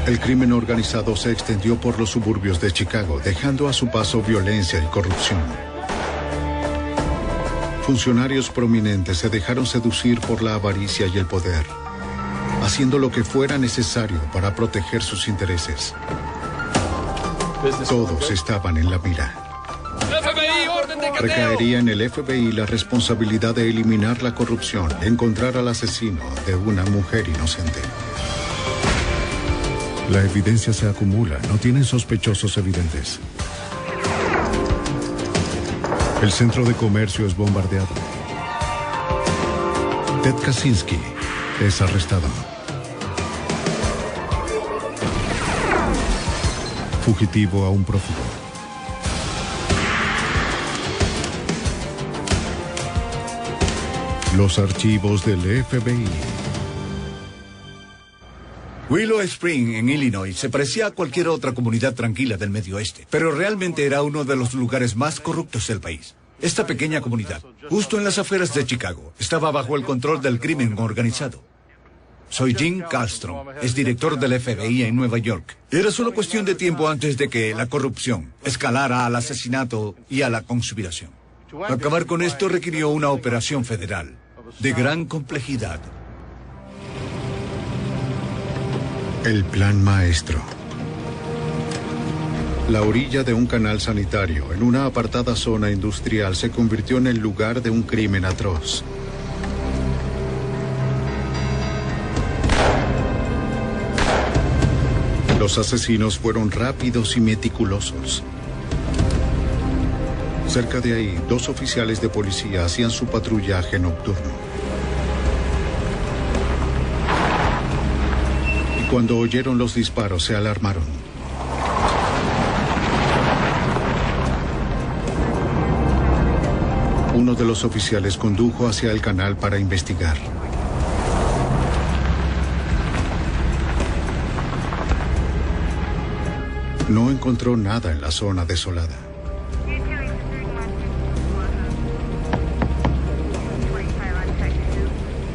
El crimen organizado se extendió por los suburbios de Chicago, dejando a su paso violencia y corrupción. Funcionarios prominentes se dejaron seducir por la avaricia y el poder, haciendo lo que fuera necesario para proteger sus intereses. Todos estaban en la mira. FBI, orden de cateo. Recaería en el FBI la responsabilidad de eliminar la corrupción y encontrar al asesino de una mujer inocente. La evidencia se acumula, no tienen sospechosos evidentes. El centro de comercio es bombardeado. Ted Kaczynski es arrestado. Fugitivo a un prófugo. Los archivos del FBI. Willow Spring, en Illinois, se parecía a cualquier otra comunidad tranquila del Medio Oeste, pero realmente era uno de los lugares más corruptos del país. Esta pequeña comunidad, justo en las afueras de Chicago, estaba bajo el control del crimen organizado. Soy Jim Kallstrom, es director del FBI en Nueva York. Era solo cuestión de tiempo antes de que la corrupción escalara al asesinato y a la conspiración. Acabar con esto requirió una operación federal de gran complejidad. El plan maestro. La orilla de un canal sanitario en una apartada zona industrial se convirtió en el lugar de un crimen atroz. Los asesinos fueron rápidos y meticulosos. Cerca de ahí, 2 oficiales de policía hacían su patrullaje nocturno. Cuando oyeron los disparos, se alarmaron. Uno de los oficiales condujo hacia el canal para investigar. No encontró nada en la zona desolada.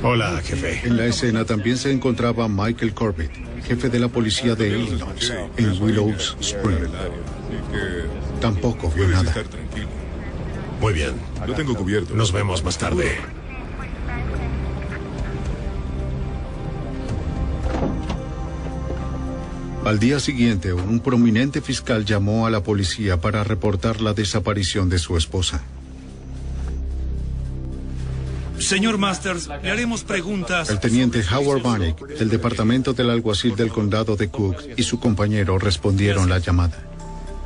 Hola, jefe. En la escena también se encontraba Michael Corbett, jefe de la policía de Illinois, en Willow Spring. Tampoco vio nada. Muy bien. Lo tengo cubierto. Nos vemos más tarde. Al día siguiente, un prominente fiscal llamó a la policía para reportar la desaparición de su esposa. Señor Masters, le haremos preguntas. El teniente Howard Bannick, del departamento del alguacil del condado de Cook, y su compañero respondieron la llamada.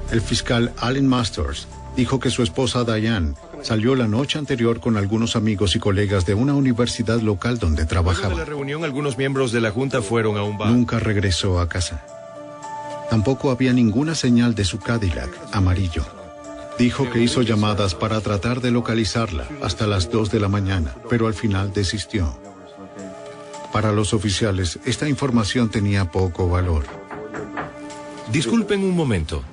El fiscal Allen Masters dijo que su esposa Diane salió la noche anterior con algunos amigos y colegas de una universidad local donde trabajaba. Luego de la reunión, algunos miembros de la junta fueron a un bar. Nunca regresó a casa. Tampoco había ninguna señal de su Cadillac amarillo. Dijo que hizo llamadas para tratar de localizarla hasta las 2 de la mañana, pero al final desistió. Para los oficiales, esta información tenía poco valor. Disculpen un momento.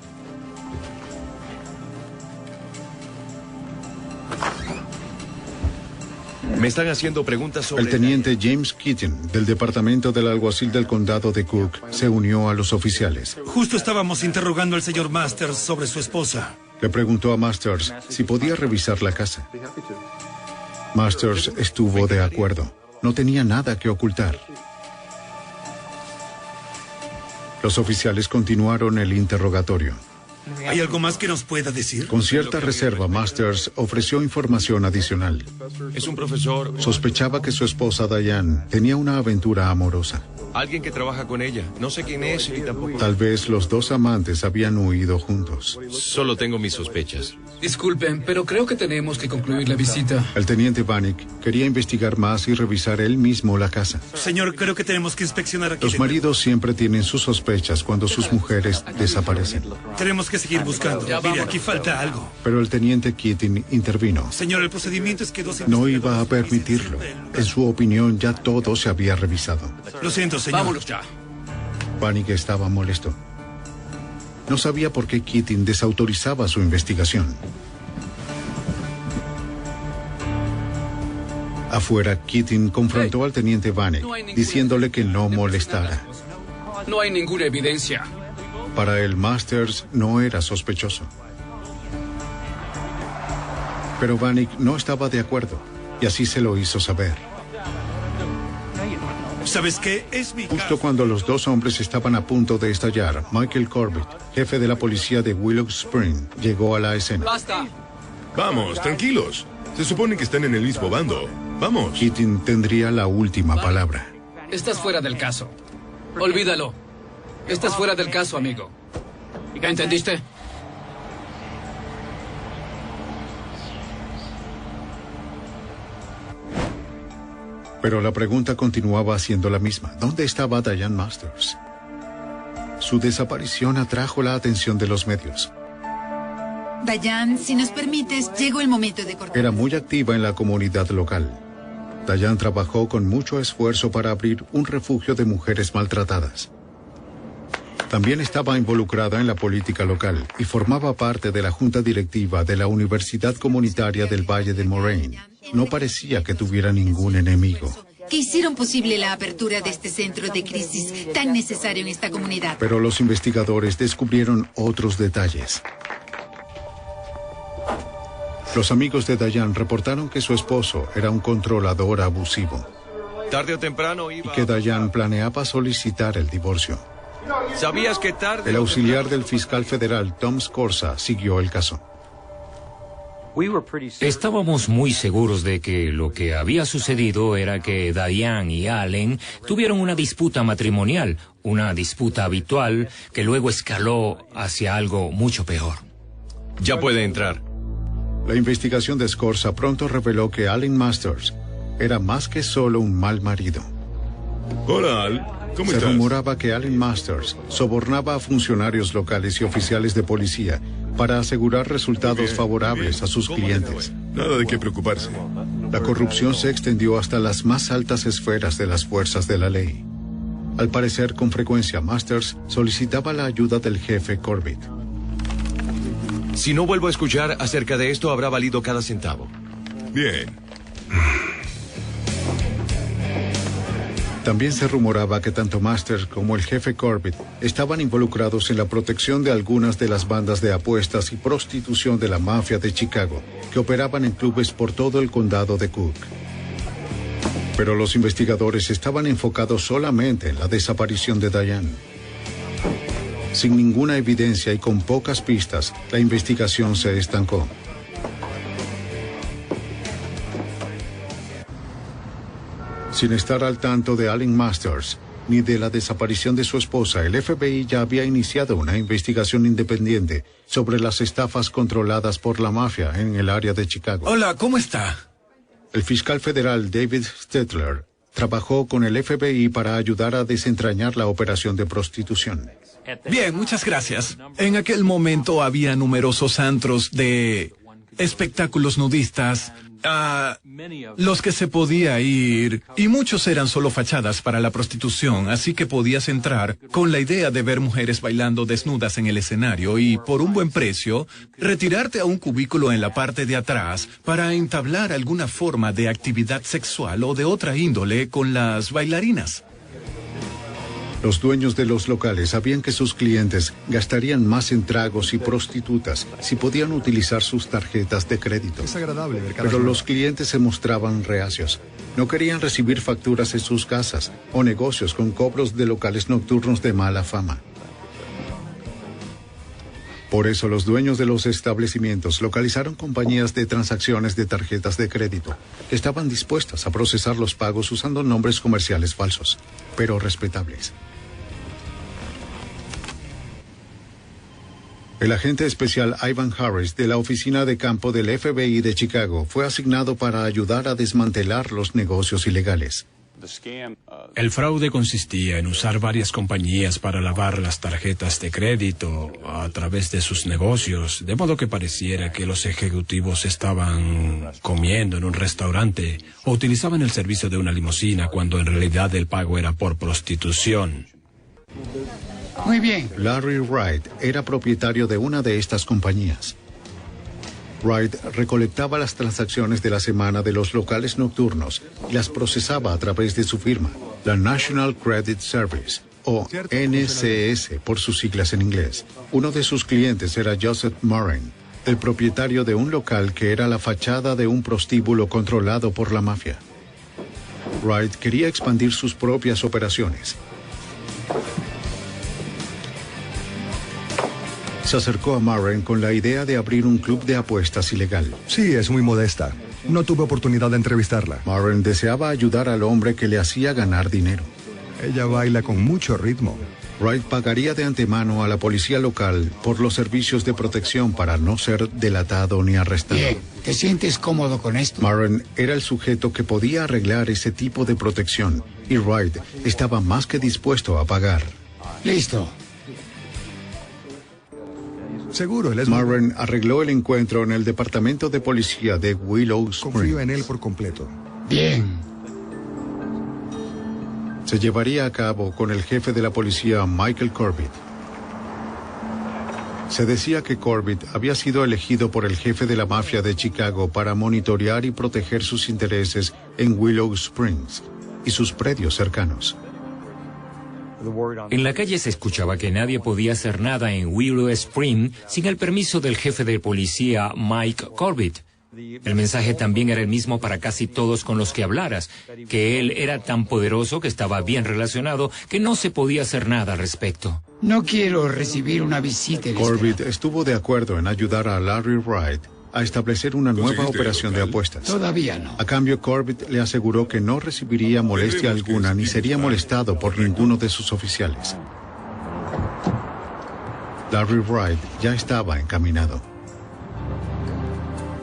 Me están haciendo preguntas sobre... El teniente James Keating, del departamento del alguacil del condado de Cook, se unió a los oficiales. Justo estábamos interrogando al señor Masters sobre su esposa. Le preguntó a Masters si podía revisar la casa. Masters estuvo de acuerdo. No tenía nada que ocultar. Los oficiales continuaron el interrogatorio. ¿Hay algo más que nos pueda decir? Con cierta reserva, Masters ofreció información adicional. Es un profesor... Sospechaba que su esposa Diane tenía una aventura amorosa. Alguien que trabaja con ella. No sé quién es y tampoco... Tal vez los 2 amantes habían huido juntos. Solo tengo mis sospechas. Disculpen, pero creo que tenemos que concluir la visita. El teniente Bannick quería investigar más y revisar él mismo la casa. Señor, creo que tenemos que inspeccionar aquí. Los maridos siempre tienen sus sospechas cuando sus mujeres desaparecen. Tenemos que seguir buscando. Mire, aquí falta algo. Pero el teniente Keating intervino. Señor, el procedimiento es que 2 No iba a permitirlo. En su opinión, ya todo se había revisado. Lo siento, señor. Vámonos ya. Bannick estaba molesto. No sabía por qué Keating desautorizaba su investigación. Afuera, Keating confrontó al teniente Bannick, diciéndole que no molestara. No hay ninguna evidencia. Para el Masters no era sospechoso. Pero Vanik no estaba de acuerdo, y así se lo hizo saber. ¿Sabes qué? Es mi Justo caso. cuando los dos hombres estaban a punto de estallar, Michael Corbett, jefe de la policía de Willow Spring, llegó a la escena. ¡Basta! Vamos, tranquilos. Se supone que están en el mismo bando. Vamos. Keating tendría la última palabra. Estás fuera del caso. Olvídalo. Estás fuera del caso, amigo. ¿Entendiste? Pero la pregunta continuaba siendo la misma. ¿Dónde estaba Diane Masters? Su desaparición atrajo la atención de los medios. Diane, si nos permites, llegó el momento de cortar. Era muy activa en la comunidad local. Diane trabajó con mucho esfuerzo para abrir un refugio de mujeres maltratadas. También estaba involucrada en la política local y formaba parte de la junta directiva de la Universidad Comunitaria del Valle de Moraine. No parecía que tuviera ningún enemigo. Que hicieron posible la apertura de este centro de crisis tan necesario en esta comunidad. Pero los investigadores descubrieron otros detalles. Los amigos de Diane reportaron que su esposo era un controlador abusivo Tarde o temprano y iba... que Diane planeaba solicitar el divorcio. ¿Sabías que tarde El o auxiliar temprano- del fiscal federal Tom Scorza siguió el caso. Estábamos muy seguros de que lo que había sucedido era que Diane y Allen tuvieron una disputa matrimonial, una disputa habitual que luego escaló hacia algo mucho peor. Ya puede entrar. La investigación de Scorza pronto reveló que Allen Masters era más que solo un mal marido. Hola, Al. ¿Cómo Se estás? rumoraba que Allen Masters sobornaba a funcionarios locales y oficiales de policía para asegurar resultados Bien, favorables bien. a sus ¿Cómo le clientes. fue? Nada de qué preocuparse. La corrupción se extendió hasta las más altas esferas de las fuerzas de la ley. Al parecer, con frecuencia, Masters solicitaba la ayuda del jefe Corbett. Si no vuelvo a escuchar acerca de esto, habrá valido cada centavo. Bien. También se rumoraba que tanto Masters como el jefe Corbett estaban involucrados en la protección de algunas de las bandas de apuestas y prostitución de la mafia de Chicago, que operaban en clubes por todo el condado de Cook. Pero los investigadores estaban enfocados solamente en la desaparición de Diane. Sin ninguna evidencia y con pocas pistas, la investigación se estancó. Sin estar al tanto de Allen Masters ni de la desaparición de su esposa, el FBI ya había iniciado una investigación independiente sobre las estafas controladas por la mafia en el área de Chicago. Hola, ¿cómo está? El fiscal federal David Stetler trabajó con el FBI para ayudar a desentrañar la operación de prostitución. Bien, muchas gracias. En aquel momento había numerosos antros de espectáculos nudistas, los que se podía ir, y muchos eran solo fachadas para la prostitución, así que podías entrar con la idea de ver mujeres bailando desnudas en el escenario y, por un buen precio, retirarte a un cubículo en la parte de atrás para entablar alguna forma de actividad sexual o de otra índole con las bailarinas. Los dueños de los locales sabían que sus clientes gastarían más en tragos y prostitutas si podían utilizar sus tarjetas de crédito. Es agradable ver Pero los clientes se mostraban reacios. No querían recibir facturas en sus casas o negocios con cobros de locales nocturnos de mala fama. Por eso los dueños de los establecimientos localizaron compañías de transacciones de tarjetas de crédito que estaban dispuestas a procesar los pagos usando nombres comerciales falsos, pero respetables. El agente especial Ivan Harris de la oficina de campo del FBI de Chicago fue asignado para ayudar a desmantelar los negocios ilegales. El fraude consistía en usar varias compañías para lavar las tarjetas de crédito a través de sus negocios, de modo que pareciera que los ejecutivos estaban comiendo en un restaurante o utilizaban el servicio de una limusina cuando en realidad el pago era por prostitución. Muy bien. Larry Wright era propietario de una de estas compañías. Wright recolectaba las transacciones de la semana de los locales nocturnos y las procesaba a través de su firma, la National Credit Service, o NCS por sus siglas en inglés. Uno de sus clientes era Joseph Moran, el propietario de un local que era la fachada de un prostíbulo controlado por la mafia. Wright quería expandir sus propias operaciones. Se acercó a Moran con la idea de abrir un club de apuestas ilegal. Sí, es muy modesta. No tuve oportunidad de entrevistarla. Moran deseaba ayudar al hombre que le hacía ganar dinero. Ella baila con mucho ritmo. Wright pagaría de antemano a la policía local por los servicios de protección para no ser delatado ni arrestado. Bien, ¿te sientes cómodo con esto? Moran era el sujeto que podía arreglar ese tipo de protección y Wright estaba más que dispuesto a pagar. Listo. Seguro, él es... Moran arregló el encuentro en el departamento de policía de Willow Springs. Confío en él por completo. Bien. Se llevaría a cabo con el jefe de la policía, Michael Corbett. Se decía que Corbett había sido elegido por el jefe de la mafia de Chicago para monitorear y proteger sus intereses en Willow Springs y sus predios cercanos. En la calle se escuchaba que nadie podía hacer nada en Willow Springs sin el permiso del jefe de policía, Mike Corbett. El mensaje también era el mismo para casi todos con los que hablaras, que él era tan poderoso que estaba bien relacionado que no se podía hacer nada al respecto. No quiero recibir una visita. Corbett estuvo de acuerdo en ayudar a Larry Wright a establecer una nueva operación de apuestas. Todavía no. A cambio, Corbett le aseguró que no recibiría molestia alguna ni sería molestado por ninguno de sus oficiales. Larry Wright ya estaba encaminado.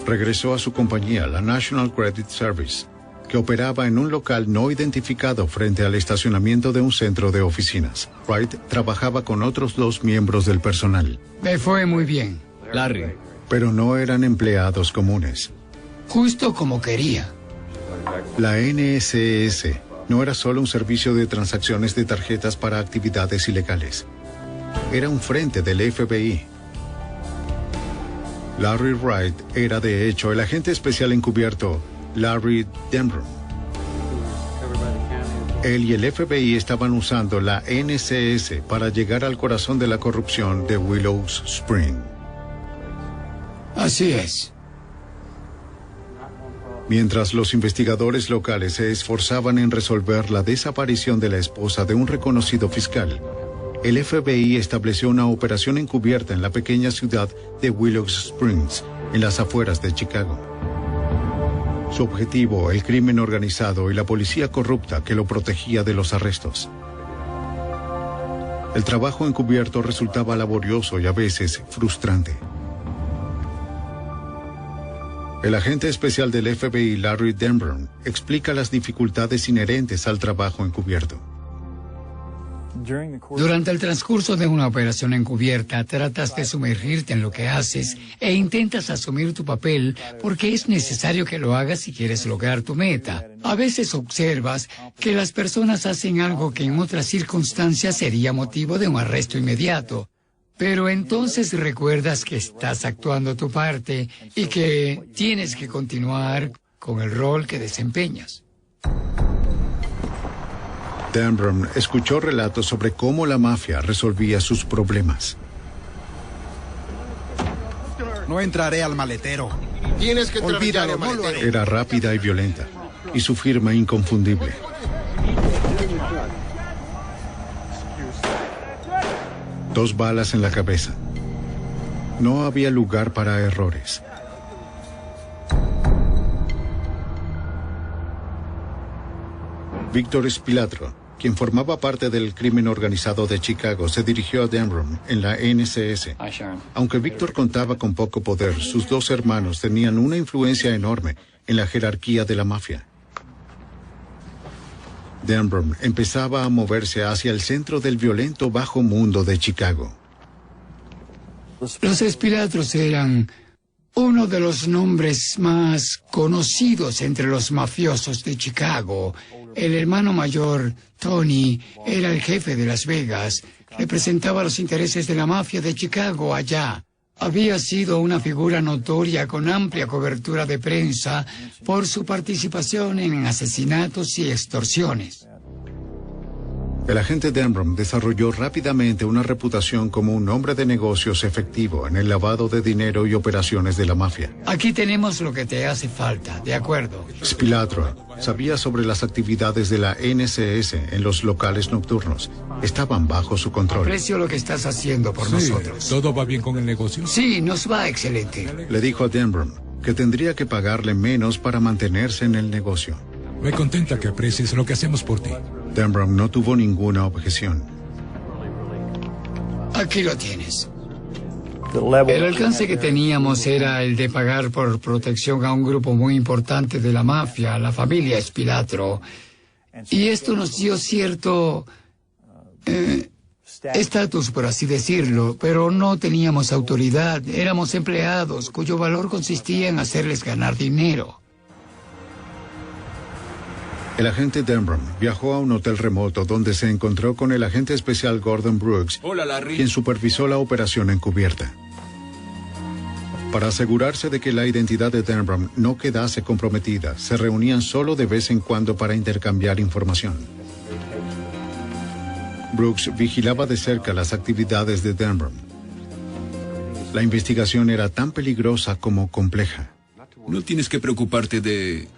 Regresó a su compañía, la National Credit Service, que operaba en un local no identificado frente al estacionamiento de un centro de oficinas. Wright trabajaba con otros 2 miembros del personal. Me fue muy bien. Larry. Pero no eran empleados comunes. Justo como quería. La NSS no era solo un servicio de transacciones de tarjetas para actividades ilegales. Era un frente del FBI. Larry Wright era de hecho el agente especial encubierto Larry Denbrough. Él y el FBI estaban usando la NCS para llegar al corazón de la corrupción de Willow Springs. Así es. Mientras los investigadores locales se esforzaban en resolver la desaparición de la esposa de un reconocido fiscal, el FBI estableció una operación encubierta en la pequeña ciudad de Willow Springs, en las afueras de Chicago. Su objetivo, el crimen organizado y la policía corrupta que lo protegía de los arrestos. El trabajo encubierto resultaba laborioso y a veces frustrante. El agente especial del FBI, Larry Denbrough, explica las dificultades inherentes al trabajo encubierto. Durante el transcurso de una operación encubierta, tratas de sumergirte en lo que haces e intentas asumir tu papel porque es necesario que lo hagas si quieres lograr tu meta. A veces observas que las personas hacen algo que en otras circunstancias sería motivo de un arresto inmediato. Pero entonces recuerdas que estás actuando tu parte y que tienes que continuar con el rol que desempeñas. Denbrough escuchó relatos sobre cómo la mafia resolvía sus problemas. No entraré al maletero. Tienes que olvídalo, al maletero. No lo haré. Era rápida y violenta, y su firma inconfundible. Dos balas en la cabeza. No había lugar para errores. Víctor Spilatro, quien formaba parte del crimen organizado de Chicago, se dirigió a Denbrough en la NCS. Aunque Víctor contaba con poco poder, sus 2 hermanos tenían una influencia enorme en la jerarquía de la mafia. Denbrough empezaba a moverse hacia el centro del violento bajo mundo de Chicago. Los Spilatros eran uno de los nombres más conocidos entre los mafiosos de Chicago. El hermano mayor, Tony, era el jefe de Las Vegas. Representaba los intereses de la mafia de Chicago allá. Había sido una figura notoria con amplia cobertura de prensa por su participación en asesinatos y extorsiones. El agente Denbrough desarrolló rápidamente una reputación como un hombre de negocios efectivo en el lavado de dinero y operaciones de la mafia. Aquí tenemos lo que te hace falta, ¿de acuerdo? Spilatro sabía sobre las actividades de la NCS en los locales nocturnos. Estaban bajo su control. Aprecio lo que estás haciendo por nosotros. ¿Todo va bien con el negocio? Sí, nos va excelente. Le dijo a Denbrough que tendría que pagarle menos para mantenerse en el negocio. Me contenta que aprecies lo que hacemos por ti. Denbrough no tuvo ninguna objeción. Aquí lo tienes. El alcance que teníamos era el de pagar por protección a un grupo muy importante de la mafia, la familia Spilatro. Y esto nos dio cierto estatus, por así decirlo, pero no teníamos autoridad. Éramos empleados cuyo valor consistía en hacerles ganar dinero. El agente Denbrough viajó a un hotel remoto donde se encontró con el agente especial Gordon Brooks, quien supervisó la operación encubierta. Para asegurarse de que la identidad de Denbrough no quedase comprometida, se reunían solo de vez en cuando para intercambiar información. Brooks vigilaba de cerca las actividades de Denbrough. La investigación era tan peligrosa como compleja. No tienes que preocuparte de...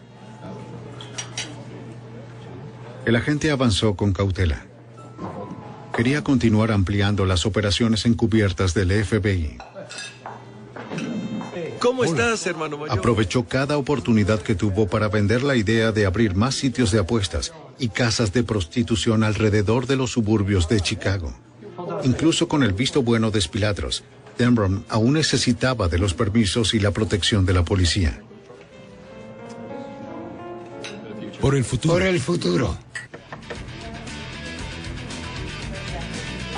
El agente avanzó con cautela. Quería continuar ampliando las operaciones encubiertas del FBI. ¿Cómo estás, hermano mayor? Aprovechó cada oportunidad que tuvo para vender la idea de abrir más sitios de apuestas y casas de prostitución alrededor de los suburbios de Chicago. Incluso con el visto bueno de Spilatros, Denbrough aún necesitaba de los permisos y la protección de la policía. Por el futuro. Por el futuro.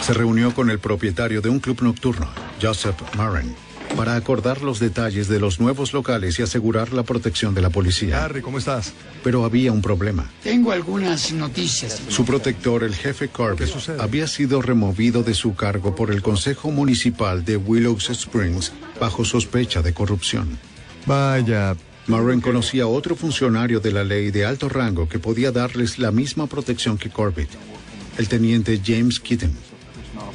Se reunió con el propietario de un club nocturno, Joseph Marin, para acordar los detalles de los nuevos locales y asegurar la protección de la policía. Harry, ¿cómo estás? Pero había un problema. Tengo algunas noticias. Su protector, el jefe Corbett, había sido removido de su cargo por el Consejo Municipal de Willow Springs bajo sospecha de corrupción. Vaya. Marin conocía a otro funcionario de la ley de alto rango que podía darles la misma protección que Corbett, el teniente James Keaton,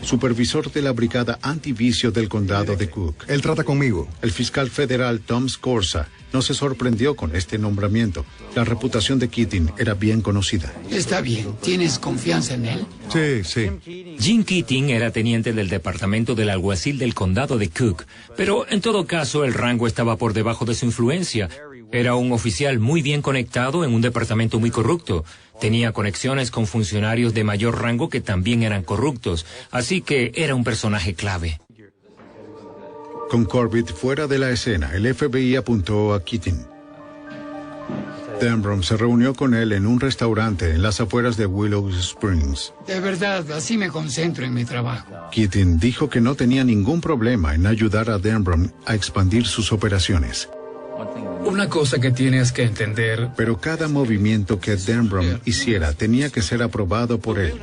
supervisor de la brigada antivicio del condado de Cook. Él trata conmigo. El fiscal federal Tom Scorza no se sorprendió con este nombramiento. La reputación de Keating era bien conocida. Está bien. ¿Tienes confianza en él? Sí. Jim Keating era teniente del departamento del alguacil del condado de Cook, pero en todo caso el rango estaba por debajo de su influencia. Era un oficial muy bien conectado en un departamento muy corrupto. Tenía conexiones con funcionarios de mayor rango que también eran corruptos, así que era un personaje clave. Con Corbett fuera de la escena, el FBI apuntó a Keating. Denbrough se reunió con él en un restaurante en las afueras de Willow Springs. De verdad, así me concentro en mi trabajo. Keating dijo que no tenía ningún problema en ayudar a Denbrough a expandir sus operaciones. Una cosa que tienes que entender... Pero cada movimiento que Denbrough hiciera tenía que ser aprobado por él.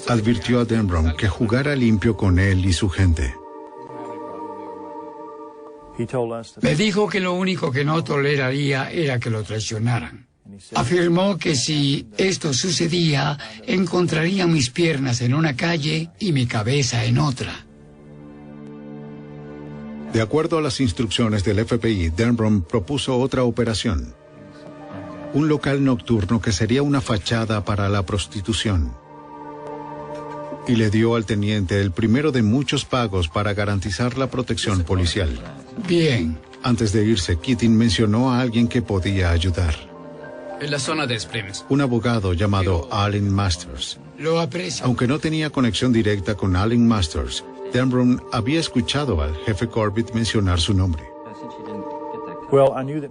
Advirtió a Denbrough que jugara limpio con él y su gente. Me dijo que lo único que no toleraría era que lo traicionaran. Afirmó que si esto sucedía, encontrarían mis piernas en una calle y mi cabeza en otra. De acuerdo a las instrucciones del FBI, Denbrough propuso otra operación. Un local nocturno que sería una fachada para la prostitución. Y le dio al teniente el primero de muchos pagos para garantizar la protección policial. Bien. Antes de irse, Keating mencionó a alguien que podía ayudar. En la zona de Springs. Un abogado llamado Allen Masters. Lo aprecio. Aunque no tenía conexión directa con Allen Masters, Denbrough había escuchado al jefe Corbett mencionar su nombre.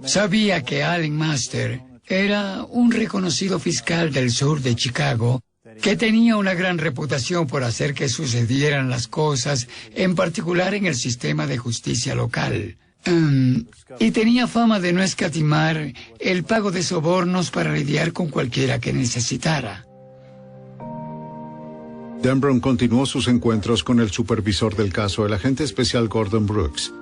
Sabía que Allen Masters era un reconocido fiscal del sur de Chicago que tenía una gran reputación por hacer que sucedieran las cosas, en particular en el sistema de justicia local. Y tenía fama de no escatimar el pago de sobornos para lidiar con cualquiera que necesitara. Denbrough continuó sus encuentros con el supervisor del caso, el agente especial Gordon Brooks.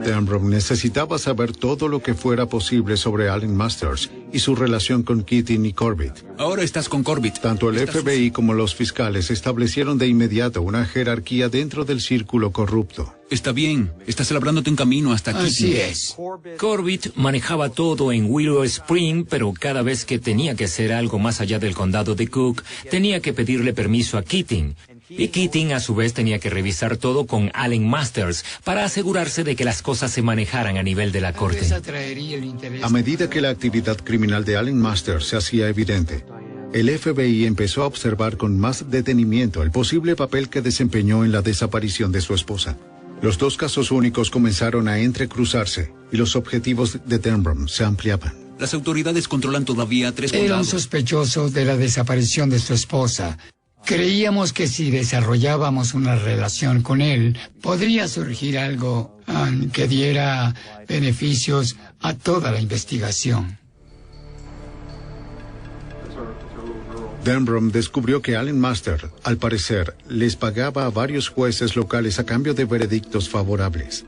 Denbrough necesitaba saber todo lo que fuera posible sobre Allen Masters y su relación con Keating y Corbett. Ahora estás con Corbett. Tanto el FBI como los fiscales establecieron de inmediato una jerarquía dentro del círculo corrupto. Está bien, estás labrándote un camino hasta aquí. Así es. Corbett manejaba todo en Willow Spring, pero cada vez que tenía que hacer algo más allá del condado de Cook, tenía que pedirle permiso a Keating. Y Keating, a su vez, tenía que revisar todo con Allen Masters para asegurarse de que las cosas se manejaran a nivel de la corte. A medida que la actividad criminal de Allen Masters se hacía evidente, el FBI empezó a observar con más detenimiento el posible papel que desempeñó en la desaparición de su esposa. Los dos casos únicos comenzaron a entrecruzarse y los objetivos de Denbrough se ampliaban. Las autoridades controlan todavía 3 Era un condados. sospechoso de la desaparición de su esposa. Creíamos que si desarrollábamos una relación con él, podría surgir algo que diera beneficios a toda la investigación. Denbrough descubrió que Allen Masters, al parecer, les pagaba a varios jueces locales a cambio de veredictos favorables.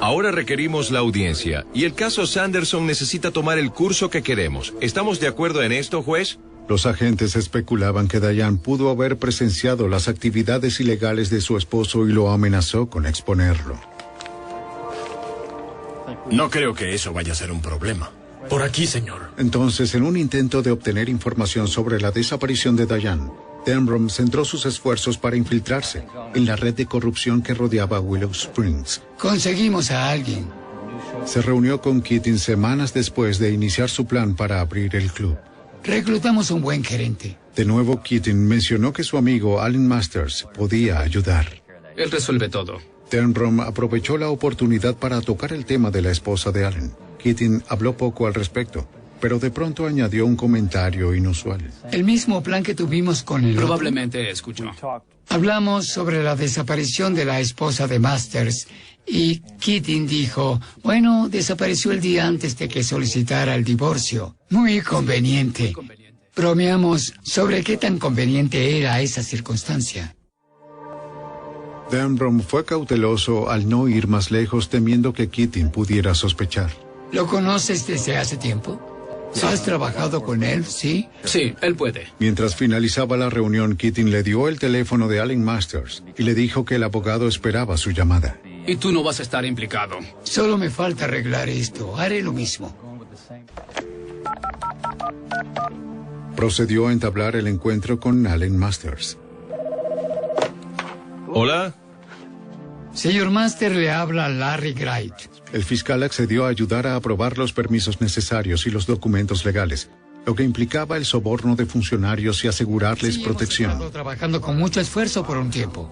Ahora requerimos la audiencia y el caso Sanderson necesita tomar el curso que queremos. ¿Estamos de acuerdo en esto, juez? Los agentes especulaban que Diane pudo haber presenciado las actividades ilegales de su esposo y lo amenazó con exponerlo. No creo que eso vaya a ser un problema. Por aquí, señor. Entonces, en un intento de obtener información sobre la desaparición de Diane, Denbrough centró sus esfuerzos para infiltrarse en la red de corrupción que rodeaba Willow Springs. Conseguimos a alguien. Se reunió con Keating semanas después de iniciar su plan para abrir el club. Reclutamos un buen gerente. De nuevo, Keating mencionó que su amigo Allen Masters podía ayudar. Él resuelve todo. Denbrough aprovechó la oportunidad para tocar el tema de la esposa de Allen. Keating habló poco al respecto, pero de pronto añadió un comentario inusual. El mismo plan que tuvimos con el Probablemente escuchó. Hablamos sobre la desaparición de la esposa de Masters y Keating dijo, bueno, desapareció el día antes de que solicitara el divorcio. Muy conveniente. Bromeamos sobre qué tan conveniente era esa circunstancia. Denbrough fue cauteloso al no ir más lejos, temiendo que Keating pudiera sospechar. ¿Lo conoces desde hace tiempo? ¿Has trabajado con él, sí? Sí, él puede. Mientras finalizaba la reunión, Keating le dio el teléfono de Allen Masters y le dijo que el abogado esperaba su llamada. Y tú no vas a estar implicado. Solo me falta arreglar esto. Haré lo mismo. Procedió a entablar el encuentro con Allen Masters. Hola. Señor Master, le habla Larry Wright. El fiscal accedió a ayudar a aprobar los permisos necesarios y los documentos legales, lo que implicaba el soborno de funcionarios y asegurarles protección. Hemos estado trabajando con mucho esfuerzo por un tiempo.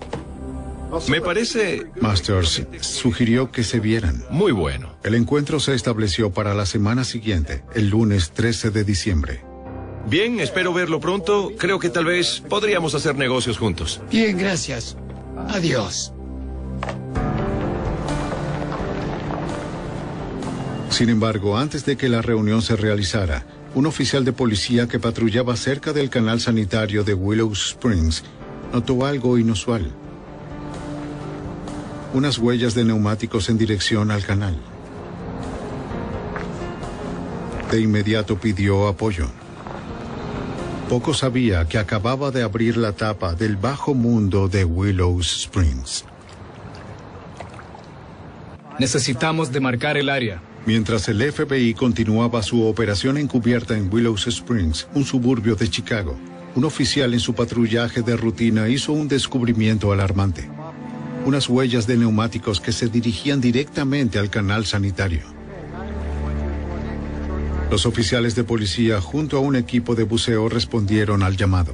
Me parece... Masters sugirió que se vieran. Muy bueno. El encuentro se estableció para la semana siguiente, el lunes 13 de diciembre. Bien, espero verlo pronto. Creo que tal vez podríamos hacer negocios juntos. Bien, gracias. Adiós. Sin embargo, antes de que la reunión se realizara, un oficial de policía que patrullaba cerca del canal sanitario de Willow Springs notó algo inusual. Unas huellas de neumáticos en dirección al canal. De inmediato pidió apoyo. Poco sabía que acababa de abrir la tapa del bajo mundo de Willow Springs. Necesitamos demarcar el área. Mientras el FBI continuaba su operación encubierta en Willow Springs, un suburbio de Chicago, un oficial en su patrullaje de rutina hizo un descubrimiento alarmante. Unas huellas de neumáticos que se dirigían directamente al canal sanitario. Los oficiales de policía, junto a un equipo de buceo, respondieron al llamado.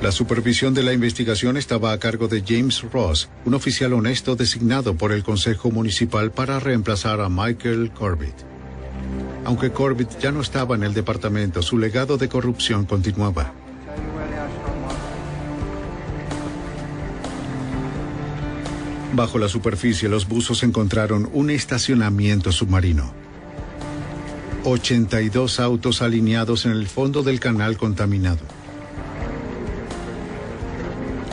La supervisión de la investigación estaba a cargo de James Ross, un oficial honesto designado por el Consejo Municipal para reemplazar a Michael Corbett. Aunque Corbett ya no estaba en el departamento, su legado de corrupción continuaba. Bajo la superficie, los buzos encontraron un estacionamiento submarino. 82 autos alineados en el fondo del canal contaminado.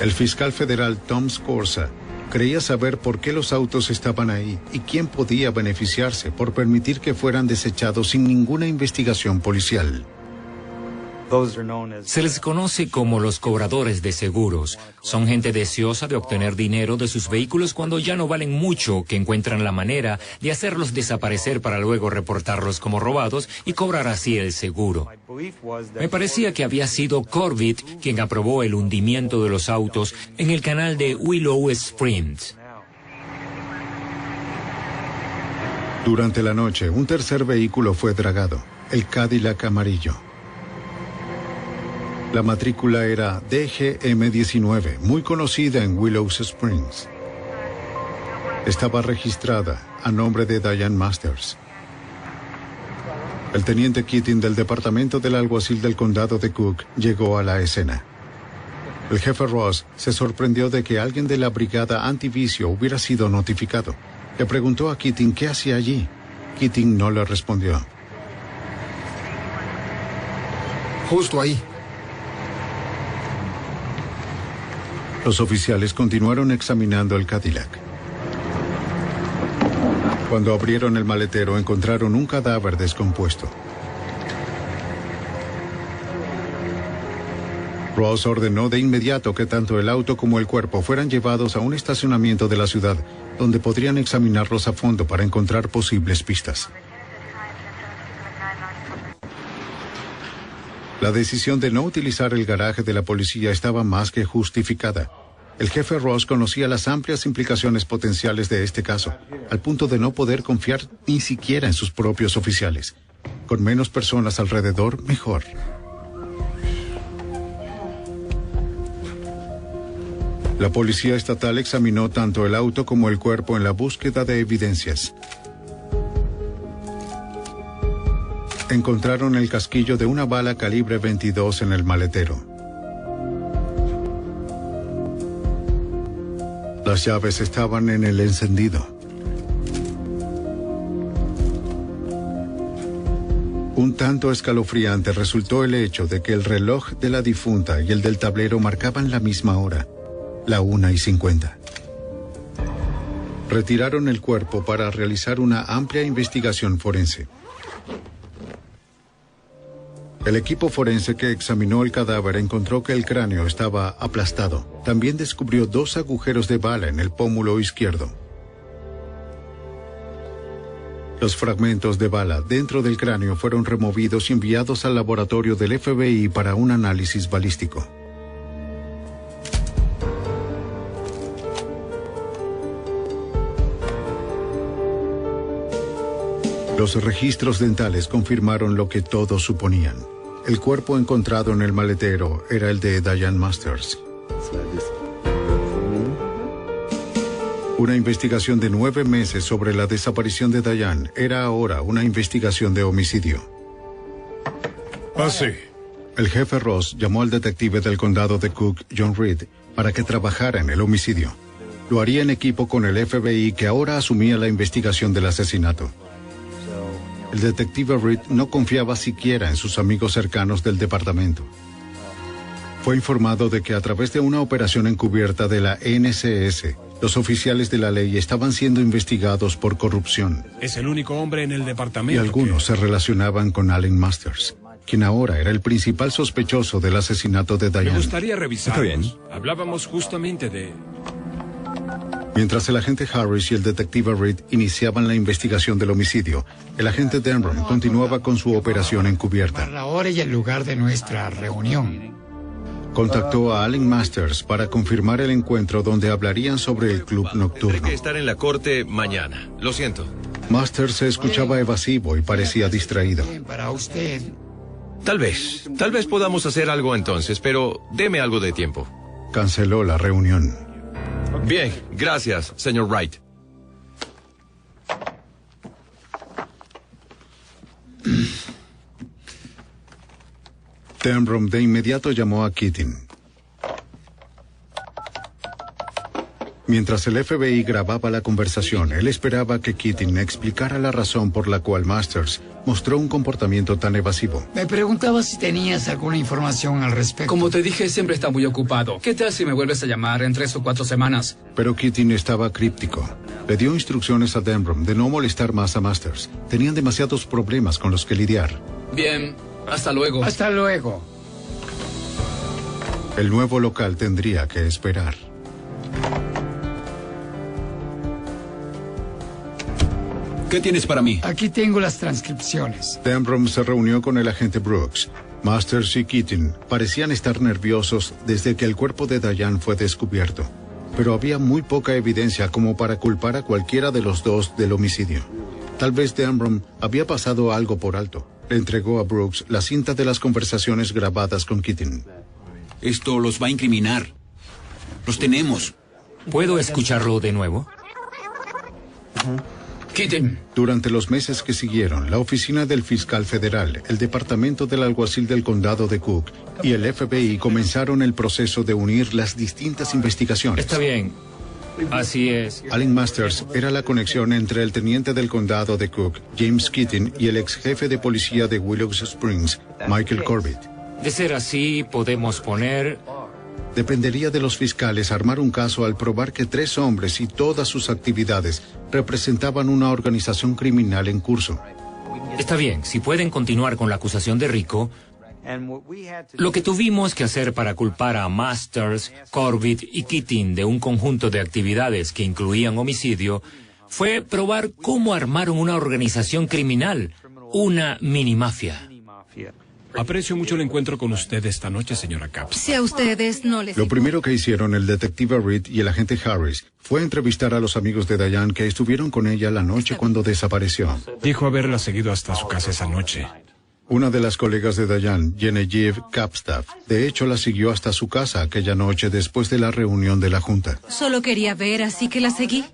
El fiscal federal Tom Scorza Creía saber por qué los autos estaban ahí y quién podía beneficiarse por permitir que fueran desechados sin ninguna investigación policial. Se les conoce como los cobradores de seguros. Son gente deseosa de obtener dinero de sus vehículos cuando ya no valen mucho, que encuentran la manera de hacerlos desaparecer para luego reportarlos como robados y cobrar así el seguro. Me parecía que había sido Corbett quien aprobó el hundimiento de los autos en el canal de Willow Springs. Durante la noche, un tercer vehículo fue dragado, el Cadillac amarillo. La matrícula era DGM-19, muy conocida en Willow Springs. Estaba registrada a nombre de Diane Masters. El teniente Keating del departamento del alguacil del condado de Cook llegó a la escena. El jefe Ross se sorprendió de que alguien de la brigada antivicio hubiera sido notificado. Le preguntó a Keating qué hacía allí. Keating no le respondió. Justo ahí. Los oficiales continuaron examinando el Cadillac. Cuando abrieron el maletero, encontraron un cadáver descompuesto. Ross ordenó de inmediato que tanto el auto como el cuerpo fueran llevados a un estacionamiento de la ciudad, donde podrían examinarlos a fondo para encontrar posibles pistas. La decisión de no utilizar el garaje de la policía estaba más que justificada. El jefe Ross conocía las amplias implicaciones potenciales de este caso, al punto de no poder confiar ni siquiera en sus propios oficiales. Con menos personas alrededor, mejor. La policía estatal examinó tanto el auto como el cuerpo en la búsqueda de evidencias. Encontraron el casquillo de una bala calibre 22 en el maletero. Las llaves estaban en el encendido. Un tanto escalofriante resultó el hecho de que el reloj de la difunta y el del tablero marcaban la misma hora, la 1:50. Retiraron el cuerpo para realizar una amplia investigación forense. El equipo forense que examinó el cadáver encontró que el cráneo estaba aplastado. También descubrió 2 agujeros de bala en el pómulo izquierdo. Los fragmentos de bala dentro del cráneo fueron removidos y enviados al laboratorio del FBI para un análisis balístico. Los registros dentales confirmaron lo que todos suponían. El cuerpo encontrado en el maletero era el de Diane Masters. Una investigación de 9 meses sobre la desaparición de Diane era ahora una investigación de homicidio. Ah, sí. El jefe Ross llamó al detective del condado de Cook, John Reed, para que trabajara en el homicidio. Lo haría en equipo con el FBI, que ahora asumía la investigación del asesinato. El detective Reed no confiaba siquiera en sus amigos cercanos del departamento. Fue informado de que a través de una operación encubierta de la NCS, los oficiales de la ley estaban siendo investigados por corrupción. Es el único hombre en el Y departamento algunos se relacionaban con Allen Masters, quien ahora era el principal sospechoso del asesinato de Me Diane. gustaría revisar. Está bien. Hablábamos justamente de... Mientras el agente Harris y el detective Reed iniciaban la investigación del homicidio, el agente Denbrough continuaba con su operación encubierta. La hora y el lugar de nuestra reunión. Contactó a Allen Masters para confirmar el encuentro donde hablarían sobre el club nocturno. Tendré que estar en la corte mañana. Lo siento. Masters se escuchaba evasivo y parecía distraído. Para usted. Tal vez podamos hacer algo entonces, pero deme algo de tiempo. Canceló la reunión. Bien, gracias, señor Wright. Denbrough de inmediato llamó a Keating. Mientras el FBI grababa la conversación, él esperaba que Keating explicara la razón por la cual Masters mostró un comportamiento tan evasivo. Me preguntaba si tenías alguna información al respecto. Como te dije, siempre está muy ocupado. ¿Qué tal si me vuelves a llamar en 3 o 4 semanas? Pero Keating estaba críptico. Le dio instrucciones a Denbrough de no molestar más a Masters. Tenían demasiados problemas con los que lidiar. Bien, hasta luego. Hasta luego. El nuevo local tendría que esperar. ¿Qué tienes para mí? Aquí tengo las transcripciones. Denbrough se reunió con el agente Brooks. Masters y Keating parecían estar nerviosos desde que el cuerpo de Diane fue descubierto, pero había muy poca evidencia como para culpar a cualquiera de los dos del homicidio. Tal vez Denbrough había pasado algo por alto. Le entregó a Brooks la cinta de las conversaciones grabadas con Keating. Esto los va a incriminar. Los tenemos. ¿Puedo escucharlo de nuevo? Keating. Durante los meses que siguieron, la oficina del fiscal federal, el departamento del alguacil del condado de Cook y el FBI comenzaron el proceso de unir las distintas investigaciones. Está bien. Así es. Allen Masters era la conexión entre el teniente del condado de Cook, James Keating, y el ex jefe de policía de Willow Springs, Michael Corbett. De ser así, podemos poner... Dependería de los fiscales armar un caso al probar que 3 hombres y todas sus actividades representaban una organización criminal en curso. Está bien, si pueden continuar con la acusación de Rico, lo que tuvimos que hacer para culpar a Masters, Corbett y Keating de un conjunto de actividades que incluían homicidio fue probar cómo armaron una organización criminal, una minimafia. Aprecio mucho el encuentro con usted esta noche, señora Capps. Si a ustedes no les... Lo primero que hicieron el detective Reed y el agente Harris fue entrevistar a los amigos de Diane que estuvieron con ella la noche cuando desapareció. Dijo haberla seguido hasta su casa esa noche. Una de las colegas de Diane, Genevieve Capstaff, de hecho la siguió hasta su casa aquella noche después de la reunión de la junta. Solo quería ver, así que la seguí.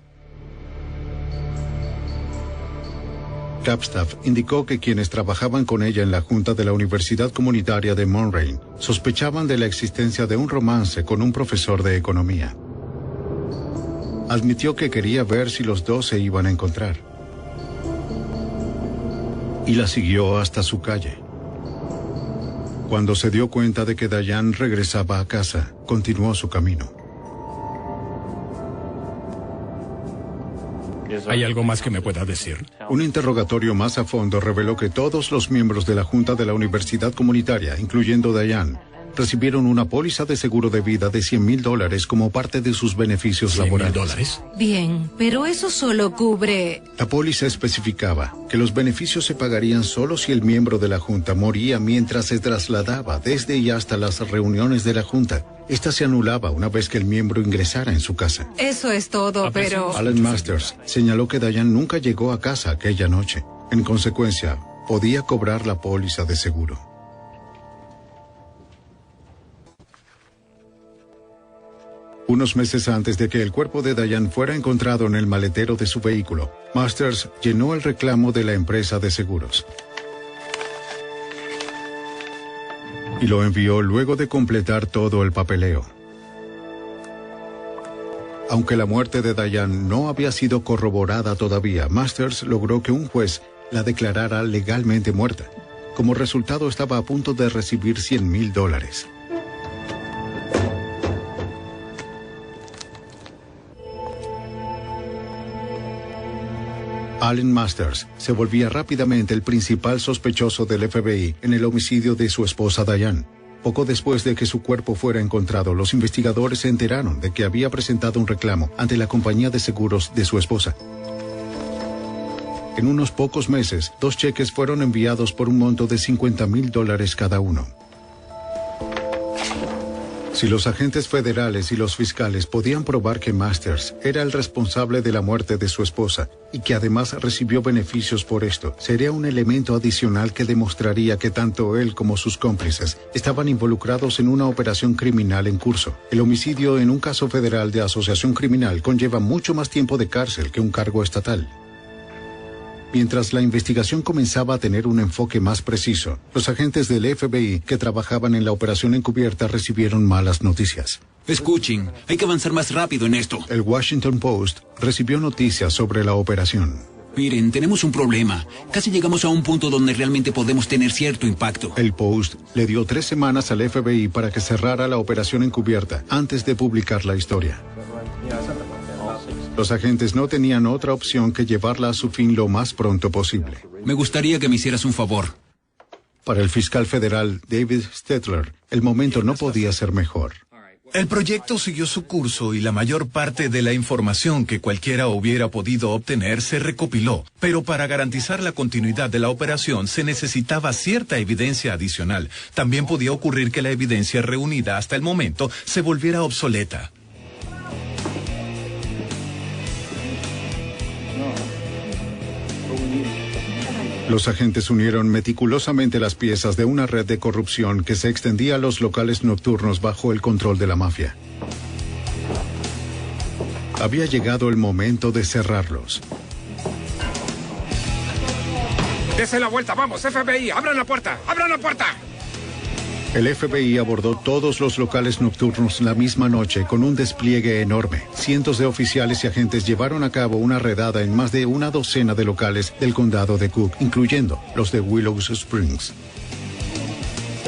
Capstaff indicó que quienes trabajaban con ella en la junta de la Universidad Comunitaria de Monrain sospechaban de la existencia de un romance con un profesor de economía. Admitió que quería ver si los dos se iban a encontrar. Y la siguió hasta su calle. Cuando se dio cuenta de que Diane regresaba a casa, continuó su camino. ¿Hay algo más que me pueda decir? Un interrogatorio más a fondo reveló que todos los miembros de la Junta de la Universidad Comunitaria, incluyendo Diane, recibieron una póliza de seguro de vida de $100,000 como parte de sus beneficios laborales. $100,000? Bien, pero eso solo cubre... La póliza especificaba que los beneficios se pagarían solo si el miembro de la Junta moría mientras se trasladaba desde y hasta las reuniones de la Junta. Esta se anulaba una vez que el miembro ingresara en su casa. Eso es todo, pero... Allen Masters señaló que Diane nunca llegó a casa aquella noche. En consecuencia, podía cobrar la póliza de seguro. Unos meses antes de que el cuerpo de Diane fuera encontrado en el maletero de su vehículo, Masters llenó el reclamo de la empresa de seguros. Y lo envió luego de completar todo el papeleo. Aunque la muerte de Diane no había sido corroborada todavía, Masters logró que un juez la declarara legalmente muerta. Como resultado, estaba a punto de recibir $100,000. Allen Masters se volvía rápidamente el principal sospechoso del FBI en el homicidio de su esposa Diane. Poco después de que su cuerpo fuera encontrado, los investigadores se enteraron de que había presentado un reclamo ante la compañía de seguros de su esposa. En unos pocos meses, 2 cheques fueron enviados por un monto de $50,000 cada uno. Si los agentes federales y los fiscales podían probar que Masters era el responsable de la muerte de su esposa y que además recibió beneficios por esto, sería un elemento adicional que demostraría que tanto él como sus cómplices estaban involucrados en una operación criminal en curso. El homicidio en un caso federal de asociación criminal conlleva mucho más tiempo de cárcel que un cargo estatal. Mientras la investigación comenzaba a tener un enfoque más preciso, los agentes del FBI que trabajaban en la operación encubierta recibieron malas noticias. Escuchen, hay que avanzar más rápido en esto. El Washington Post recibió noticias sobre la operación. Miren, tenemos un problema. Casi llegamos a un punto donde realmente podemos tener cierto impacto. El Post le dio 3 semanas al FBI para que cerrara la operación encubierta antes de publicar la historia. Los agentes no tenían otra opción que llevarla a su fin lo más pronto posible. Me gustaría que me hicieras un favor. Para el fiscal federal David Stetler, el momento no podía ser mejor. El proyecto siguió su curso y la mayor parte de la información que cualquiera hubiera podido obtener se recopiló, pero para garantizar la continuidad de la operación se necesitaba cierta evidencia adicional. También podía ocurrir que la evidencia reunida hasta el momento se volviera obsoleta. Los agentes unieron meticulosamente las piezas de una red de corrupción que se extendía a los locales nocturnos bajo el control de la mafia. Había llegado el momento de cerrarlos. ¡Dese la vuelta! ¡Vamos, FBI! ¡Abran la puerta! ¡Abran la puerta! El FBI abordó todos los locales nocturnos la misma noche con un despliegue enorme. Cientos de oficiales y agentes llevaron a cabo una redada en más de una docena de locales del condado de Cook, incluyendo los de Willow Springs.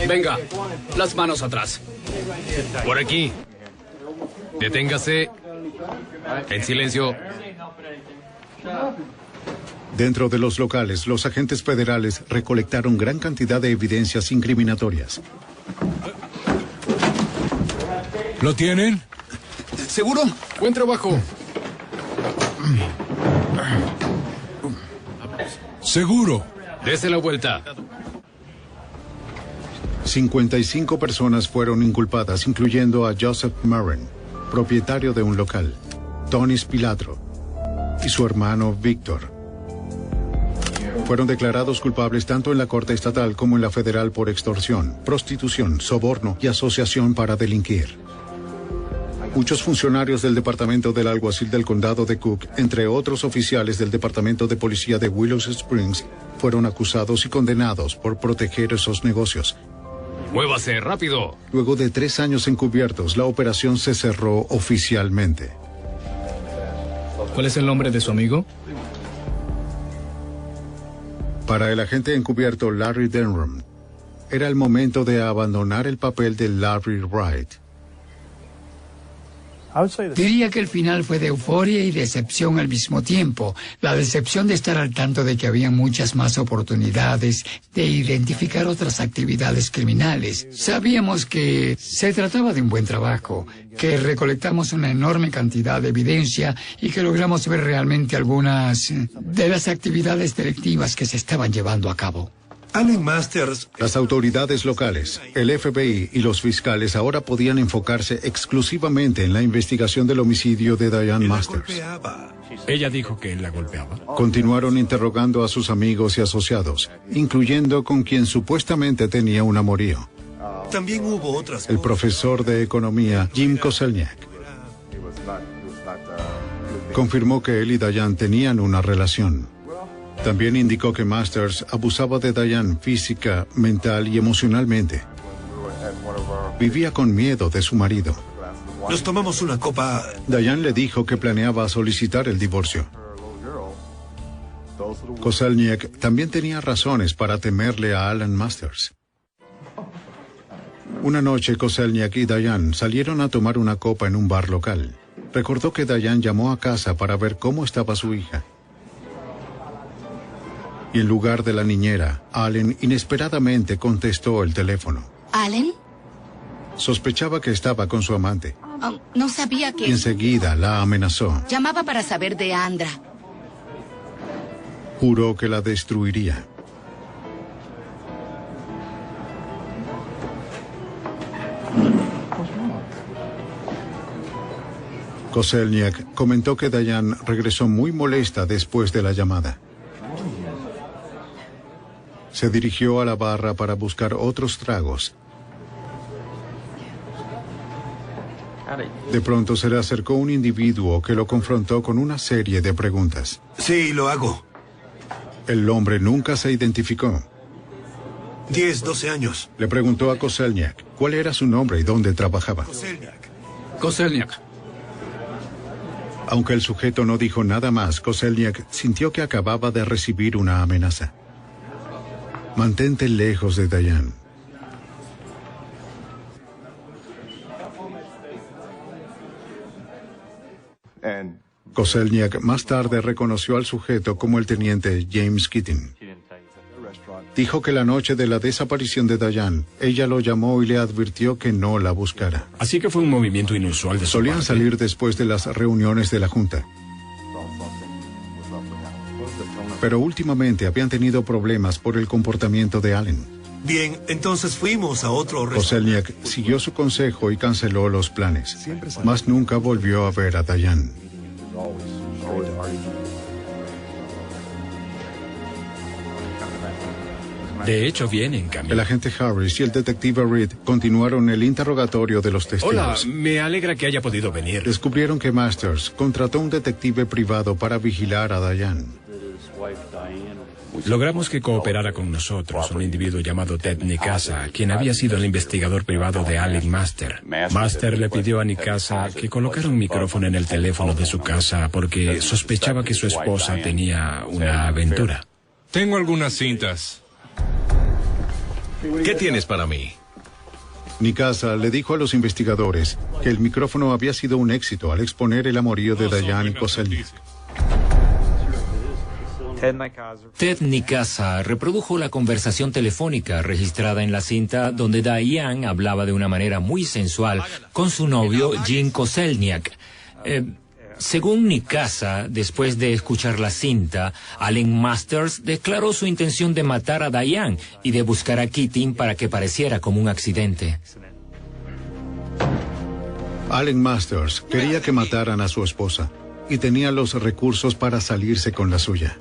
Venga, las manos atrás. Por aquí. Deténgase. En silencio. Dentro de los locales, los agentes federales recolectaron gran cantidad de evidencias incriminatorias. ¿Lo tienen? ¿Seguro? Buen trabajo. Seguro. Dese la vuelta. 55 personas fueron inculpadas, incluyendo a Joseph Murren, propietario de un local, Tony Spilatro y su hermano Víctor. Fueron declarados culpables tanto en la Corte Estatal como en la Federal por extorsión, prostitución, soborno y asociación para delinquir. Muchos funcionarios del Departamento del Alguacil del Condado de Cook, entre otros oficiales del Departamento de Policía de Willow Springs, fueron acusados y condenados por proteger esos negocios. Muévase, rápido. Luego de 3 años encubiertos, la operación se cerró oficialmente. ¿Cuál es el nombre de su amigo? Para el agente encubierto Larry Denham, era el momento de abandonar el papel de Larry Wright. Diría que el final fue de euforia y decepción al mismo tiempo. La decepción de estar al tanto de que había muchas más oportunidades de identificar otras actividades criminales. Sabíamos que se trataba de un buen trabajo, que recolectamos una enorme cantidad de evidencia y que logramos ver realmente algunas de las actividades delictivas que se estaban llevando a cabo. Allen Masters. Las autoridades locales, el FBI y los fiscales ahora podían enfocarse exclusivamente en la investigación del homicidio de Diane Masters. Ella dijo que él la golpeaba. Continuaron interrogando a sus amigos y asociados, incluyendo con quien supuestamente tenía un amorío. También hubo otras. El profesor de economía, Jim Koselniak, confirmó que él y Diane tenían una relación. También indicó que Masters abusaba de Diane física, mental y emocionalmente. Vivía con miedo de su marido. Nos tomamos una copa. Diane le dijo que planeaba solicitar el divorcio. Koselniak también tenía razones para temerle a Alan Masters. Una noche, Koselniak y Diane salieron a tomar una copa en un bar local. Recordó que Diane llamó a casa para ver cómo estaba su hija. Y en lugar de la niñera, Allen inesperadamente contestó el teléfono. ¿Allen? Sospechaba que estaba con su amante. No sabía que... Enseguida la amenazó. Llamaba para saber de Andra. Juró que la destruiría. Koselniak comentó que Diane regresó muy molesta después de la llamada. Se dirigió a la barra para buscar otros tragos. De pronto se le acercó un individuo que lo confrontó con una serie de preguntas. Sí, lo hago. El hombre nunca se identificó. 10, 12 años. Le preguntó a Koselniak cuál era su nombre y dónde trabajaba. Koselniak. Koselniak. Aunque el sujeto no dijo nada más, Koselniak sintió que acababa de recibir una amenaza. Mantente lejos de Diane. Koselniak más tarde reconoció al sujeto como el teniente James Keating. Dijo que la noche de la desaparición de Diane, ella lo llamó y le advirtió que no la buscara. Así que fue un movimiento inusual de su Solían parte. salir después de las reuniones de la Junta. Pero últimamente habían tenido problemas por el comportamiento de Allen. Bien, entonces fuimos a otro restaurante. Koselniak siguió su consejo y canceló los planes. Mas nunca volvió a ver a Diane. De hecho, viene en camino. El agente Harris y el detective Reed continuaron el interrogatorio de los Hola, testigos. me alegra que haya podido venir. Descubrieron que Masters contrató un detective privado para vigilar a Diane. Logramos que cooperara con nosotros un individuo llamado Ted Nicasa, quien había sido el investigador privado de Allen Master. Master le pidió a Nicasa que colocara un micrófono en el teléfono de su casa porque sospechaba que su esposa tenía una aventura. Tengo algunas cintas. ¿Qué tienes para mí? Nicasa le dijo a los investigadores que el micrófono había sido un éxito al exponer el amorío de Diane y Koselniak. Ted Nicasa reprodujo la conversación telefónica registrada en la cinta donde Diane hablaba de una manera muy sensual con su novio Jim Koselniak. Según Nicasa, después de escuchar la cinta, Allen Masters declaró su intención de matar a Diane y de buscar a Keating para que pareciera como un accidente. Allen Masters quería que mataran a su esposa y tenía los recursos para salirse con la suya.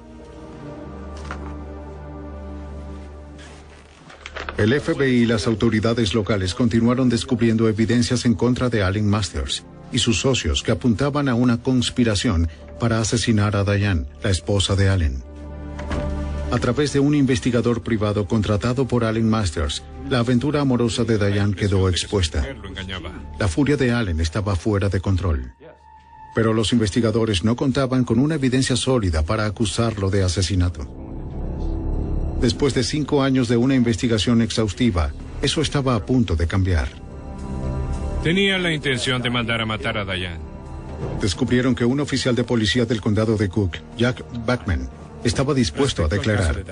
El FBI y las autoridades locales continuaron descubriendo evidencias en contra de Allen Masters y sus socios que apuntaban a una conspiración para asesinar a Diane, la esposa de Allen. A través de un investigador privado contratado por Allen Masters, la aventura amorosa de Diane quedó expuesta. La furia de Allen estaba fuera de control. Pero los investigadores no contaban con una evidencia sólida para acusarlo de asesinato. Después de 5 años de una investigación exhaustiva, eso estaba a punto de cambiar. Tenía la intención de mandar a matar a Diane. Descubrieron que un oficial de policía del condado de Cook, Jack Bachman, estaba dispuesto a declarar.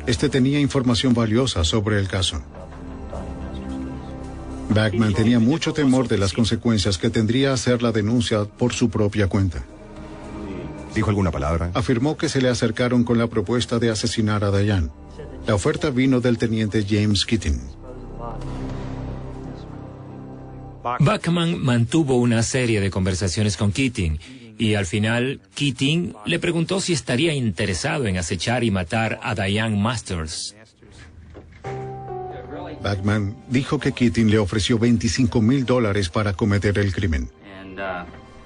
Este tenía información valiosa sobre el caso. Bachman tenía mucho temor de las consecuencias que tendría hacer la denuncia por su propia cuenta. ¿Dijo alguna palabra? Afirmó que se le acercaron con la propuesta de asesinar a Diane. La oferta vino del teniente James Keating. Bachman mantuvo una serie de conversaciones con Keating y al final Keating le preguntó si estaría interesado en acechar y matar a Diane Masters. Bachman dijo que Keating le ofreció $25,000 para cometer el crimen.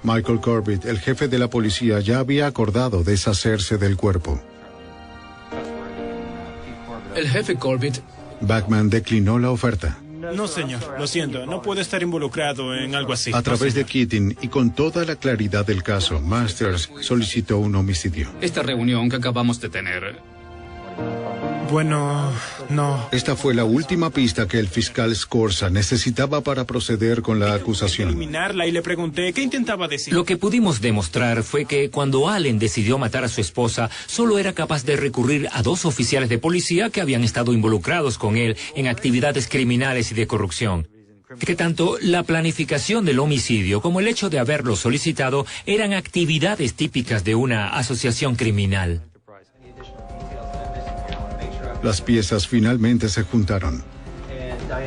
Michael Corbett, el jefe de la policía, ya había acordado deshacerse del cuerpo. El jefe Corbett. Bachman declinó la oferta. No, señor, lo siento, no puedo estar involucrado en algo así. A través de Keating y con toda la claridad del caso, Masters solicitó un homicidio. Esta reunión que acabamos de tener. Bueno, no. Esta fue la última pista que el fiscal Scorza necesitaba para proceder con la acusación. Eliminarla y le pregunté qué intentaba decir. Lo que pudimos demostrar fue que cuando Allen decidió matar a su esposa, solo era capaz de recurrir a 2 oficiales de policía que habían estado involucrados con él en actividades criminales y de corrupción. Que tanto la planificación del homicidio como el hecho de haberlo solicitado eran actividades típicas de una asociación criminal. Las piezas finalmente se juntaron.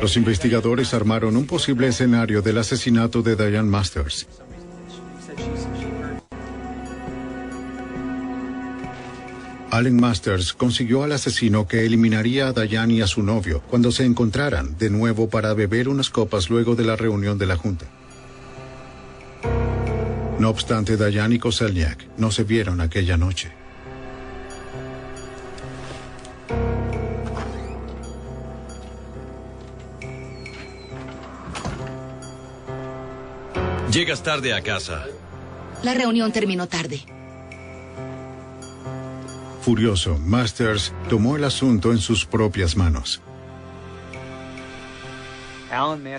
Los investigadores armaron un posible escenario del asesinato de Diane Masters. Allen Masters consiguió al asesino que eliminaría a Diane y a su novio cuando se encontraran de nuevo para beber unas copas luego de la reunión de la Junta. No obstante, Diane y Koselniak no se vieron aquella noche. Llegas tarde a casa. La reunión terminó tarde. Furioso, Masters tomó el asunto en sus propias manos.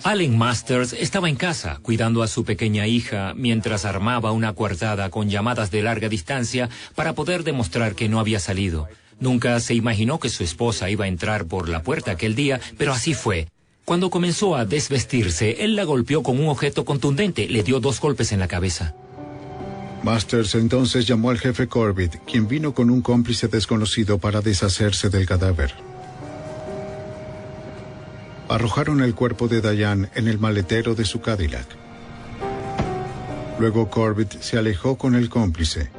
Allen Masters estaba en casa, cuidando a su pequeña hija, mientras armaba una coartada con llamadas de larga distancia para poder demostrar que no había salido. Nunca se imaginó que su esposa iba a entrar por la puerta aquel día, pero así fue. Cuando comenzó a desvestirse, él la golpeó con un objeto contundente, le dio 2 golpes en la cabeza. Masters entonces llamó al jefe Corbett, quien vino con un cómplice desconocido para deshacerse del cadáver. Arrojaron el cuerpo de Diane en el maletero de su Cadillac. Luego Corbett se alejó con el cómplice,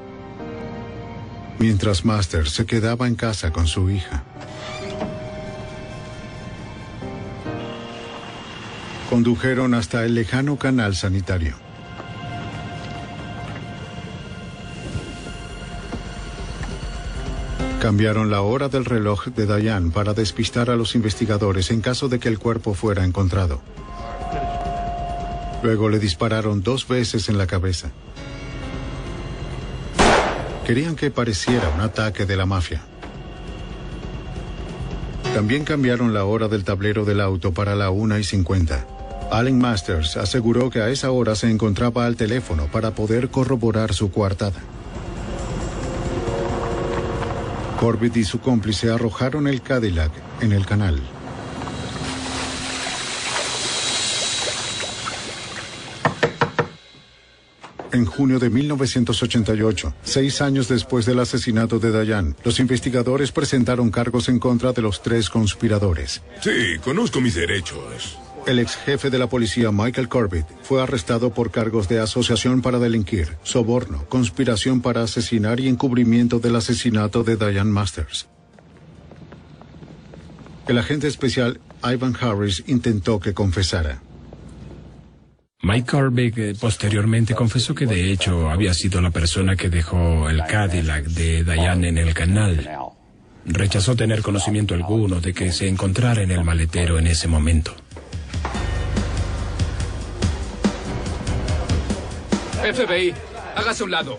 mientras Masters se quedaba en casa con su hija. Condujeron hasta el lejano canal sanitario. Cambiaron la hora del reloj de Diane para despistar a los investigadores en caso de que el cuerpo fuera encontrado. Luego le dispararon 2 veces en la cabeza. Querían que pareciera un ataque de la mafia. También cambiaron la hora del tablero del auto para la 1:50. Allen Masters aseguró que a esa hora se encontraba al teléfono para poder corroborar su coartada. Corbett y su cómplice arrojaron el Cadillac en el canal. En junio de 1988, 6 años después del asesinato de Diane, los investigadores presentaron cargos en contra de los 3 conspiradores. Sí, conozco mis derechos. El ex jefe de la policía, Michael Corbett, fue arrestado por cargos de asociación para delinquir, soborno, conspiración para asesinar y encubrimiento del asesinato de Diane Masters. El agente especial Ivan Harris intentó que confesara. Mike Corbett posteriormente confesó que de hecho había sido la persona que dejó el Cadillac de Diane en el canal. Rechazó tener conocimiento alguno de que se encontrara en el maletero en ese momento. FBI, hágase a un lado.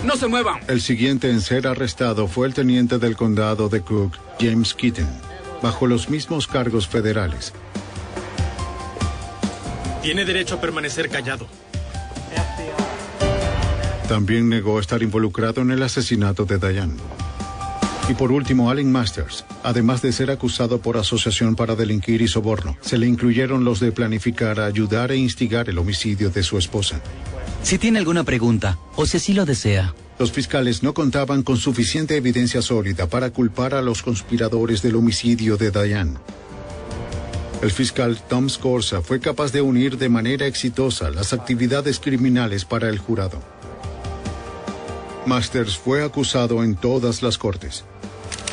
¡No se muevan! El siguiente en ser arrestado fue el teniente del condado de Cook, James Keaton, bajo los mismos cargos federales. Tiene derecho a permanecer callado. También negó estar involucrado en el asesinato de Diane. Y por último, Allen Masters, además de ser acusado por asociación para delinquir y soborno, se le incluyeron los de planificar, ayudar e instigar el homicidio de su esposa. Si tiene alguna pregunta, o si así lo desea. Los fiscales no contaban con suficiente evidencia sólida para culpar a los conspiradores del homicidio de Diane. El fiscal Tom Scorza fue capaz de unir de manera exitosa las actividades criminales para el jurado. Masters fue acusado en todas las cortes.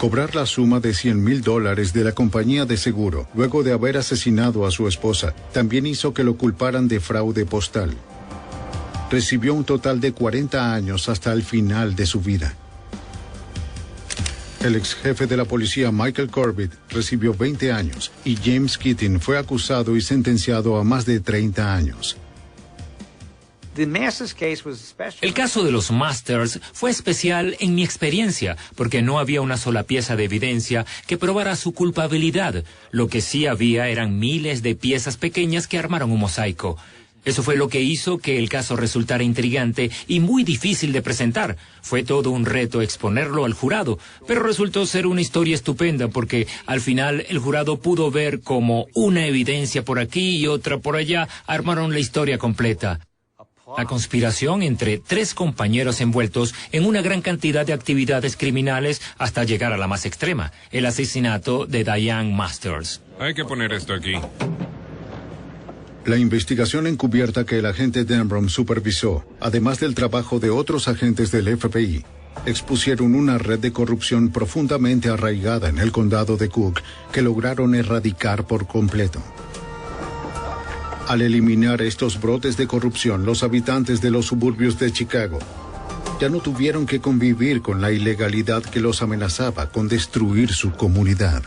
Cobrar la suma de $100,000 de la compañía de seguro, luego de haber asesinado a su esposa, también hizo que lo culparan de fraude postal. Recibió un total de 40 años hasta el final de su vida. El ex jefe de la policía Michael Corbett recibió 20 años y James Keaton fue acusado y sentenciado a más de 30 años. El caso de los Masters fue especial en mi experiencia, porque no había una sola pieza de evidencia que probara su culpabilidad. Lo que sí había eran miles de piezas pequeñas que armaron un mosaico. Eso fue lo que hizo que el caso resultara intrigante y muy difícil de presentar. Fue todo un reto exponerlo al jurado, pero resultó ser una historia estupenda porque al final el jurado pudo ver cómo una evidencia por aquí y otra por allá armaron la historia completa. La conspiración entre 3 compañeros envueltos en una gran cantidad de actividades criminales hasta llegar a la más extrema, el asesinato de Diane Masters. Hay que poner esto aquí. La investigación encubierta que el agente Denbrom supervisó, además del trabajo de otros agentes del FBI, expusieron una red de corrupción profundamente arraigada en el condado de Cook que lograron erradicar por completo. Al eliminar estos brotes de corrupción, los habitantes de los suburbios de Chicago ya no tuvieron que convivir con la ilegalidad que los amenazaba con destruir su comunidad.